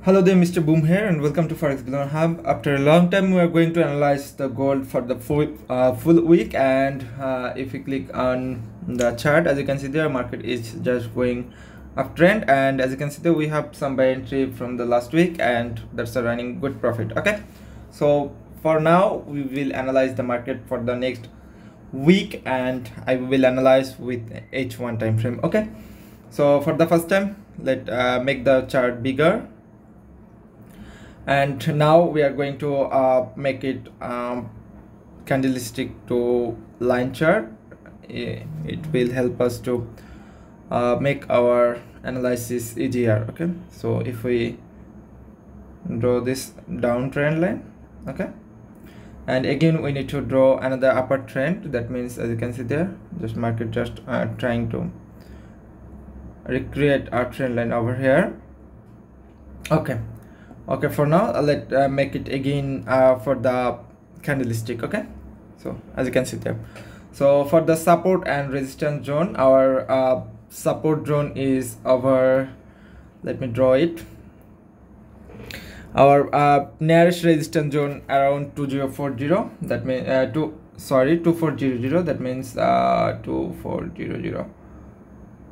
Hello there, Mr. Boom here, and welcome to Forex Billionaire Hub. After a long time, we are going to analyze the gold for the full week. And if we click on the chart, as you can see, there market is just going uptrend, and as you can see, there we have some buy entry from the last week, and that's a running good profit. Okay, so for now, we will analyze the market for the next week, and I will analyze with H1 time frame. Okay, so for the first time, let make the chart bigger. And now we are going to make it candlestick to line chart. It will help us to make our analysis easier. Okay, so if we draw this downtrend line, okay, and again we need to draw another upper trend. That means, as you can see there, this market just trying to recreate our trend line over here. Okay, for now let make it again for the candlestick. Okay, so as you can see there, so for the support and resistance zone, our support zone is over, let me draw it, our nearest resistance zone around 2040. That means 2400. That means 2400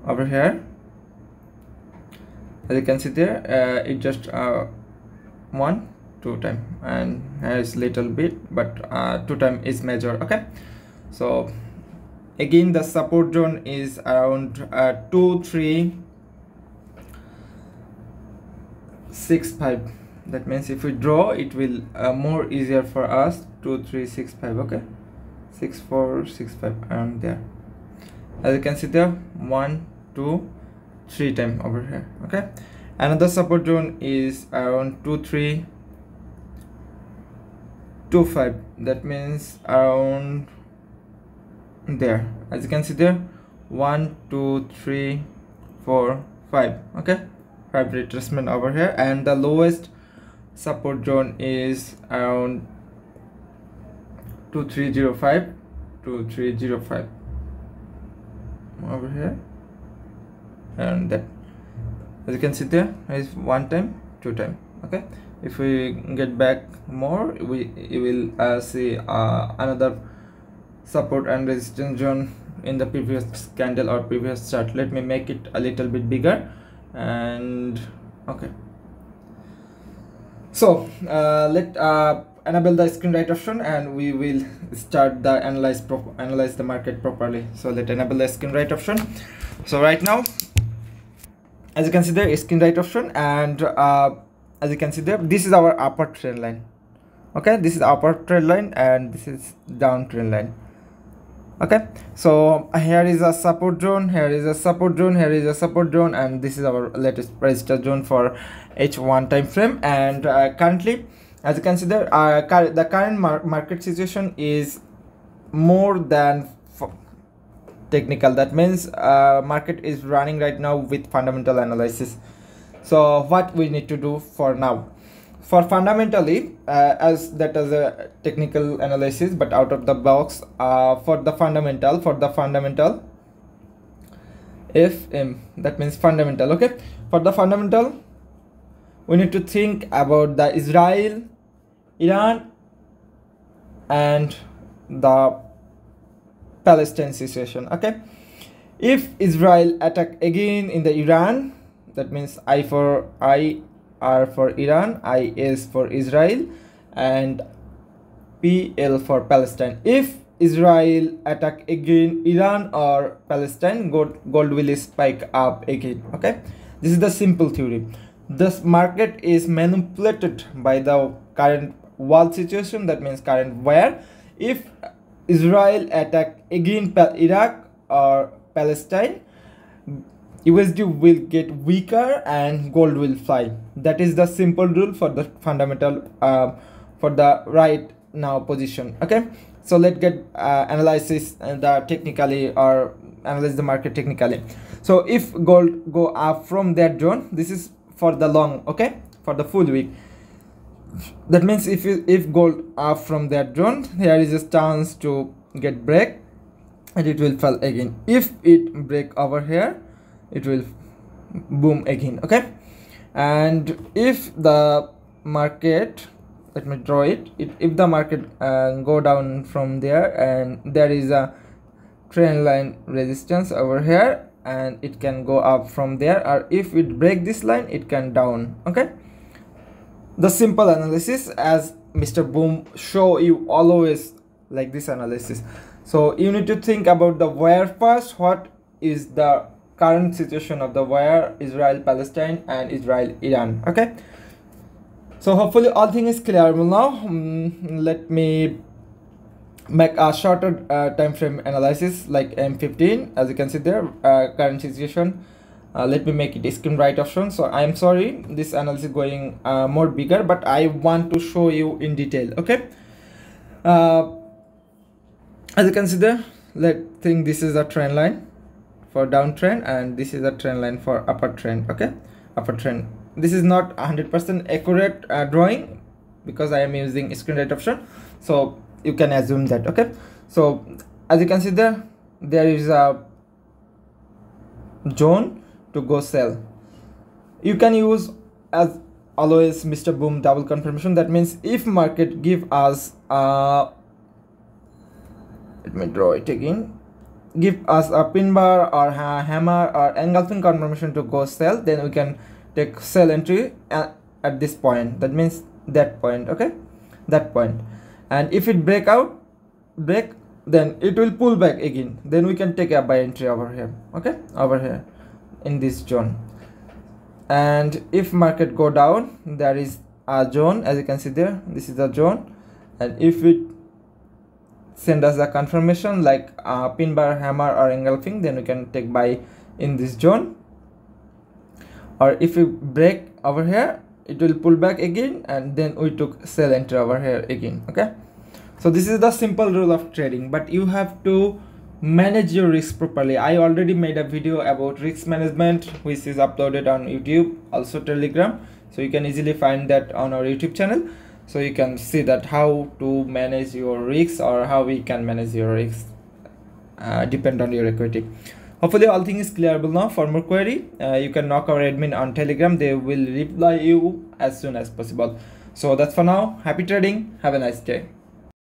over here. As you can see there, it just 1 2 time, and has little bit, but 2 time is major. Okay, so again the support zone is around 2365. That means if we draw, it will more easier for us. 2365. okay, 6465, around there. As you can see there, 1 2 3 time over here. Okay, another support zone is around 2325. That means around there. As you can see there, 1 2 3 4 5. okay, 5 retracement over here, and the lowest support zone is around 2305 over here, and that, as you can see there, is 1 time 2 time. Okay, if we get back more, you will see another support and resistance zone in the previous candle or previous chart. Let me make it a little bit bigger. And okay, so let enable the screen write option, and we will start the analyze the market properly. So let enable the screen write option. So right now, as you can see there, is screen write option, and as you can see there, this is our upper trend line. Okay, this is upper trend line, and this is down trend line. Okay, so here is a support zone, here is a support zone, here is a support zone, and this is our latest resistance zone for H1 time frame. And currently, as you can see there, the current market situation is more than technical. That means market is running right now with fundamental analysis. So what we need to do for now, for fundamentally, as that is a technical analysis, but out of the box, for the fundamental FM, that means fundamental. Okay, for the fundamental, we need to think about the Israel, Iran, and the Palestine situation. Okay, if Israel attack again in the Iran, that means I for R for Iran, I is for Israel, and PL for Palestine. If Israel attack again Iran or Palestine, gold will spike up again. Okay, this is the simple theory. This market is manipulated by the current world situation. That means current where, if Israel attack again Iraq or Palestine, USD will get weaker and gold will fly. That is the simple rule for the fundamental for the right now position. Okay, so let's get analysis the technically, or analyze the market technically. So if gold go up from that zone, this is for the long, okay, for the full week. That means if gold up from that zone, there is a chance to get break, and it will fall again. If it break over here, it will boom again. Okay, And if the market, let me draw it, if the market go down from there, and there is a trend line resistance over here, and it can go up from there, or if it break this line, it can down. Okay, the simple analysis as Mr. Boom show you always like this analysis. So you need to think about the wire first. What is the current situation of the wire, Israel Palestine and Israel Iran? Okay, so hopefully all things is clear now. Let me make a shorter time frame analysis like M15. As you can see there, current situation. Let me make it screen right option. So I am sorry, this analysis going more bigger, but I want to show you in detail. Okay, as you can see there, let's think this is a trend line for downtrend, and this is a trend line for upper trend. Okay, upper trend. This is not 100% accurate drawing because I am using screen right option, so you can assume that. Okay, so as you can see there, there is a zone to go sell. You can use as always Mr. Boom double confirmation. That means if market give us let me draw it again, give us a pin bar or hammer or engulfing confirmation to go sell, then we can take sell entry at this point. That means that point. Okay, that point. And if it break, then it will pull back again, then we can take a buy entry over here. Okay, over here in this zone. And if market go down, there is a zone, as you can see there, this is a zone, and if it send us a confirmation like a pin bar, hammer or engulfing, then we can take buy in this zone. Or if we break over here, it will pull back again, and then we took sell entry over here again. Okay, so this is the simple rule of trading, but you have to manage your risk properly. I already made a video about risk management which is uploaded on YouTube, also Telegram, so you can easily find that on our YouTube channel. So you can see that how to manage your risks, or how we can manage your risks, depend on your equity. Hopefully all things is clearable now. For more query, you can knock our admin on Telegram. They will reply you as soon as possible. So that's for now. Happy trading. Have a nice day.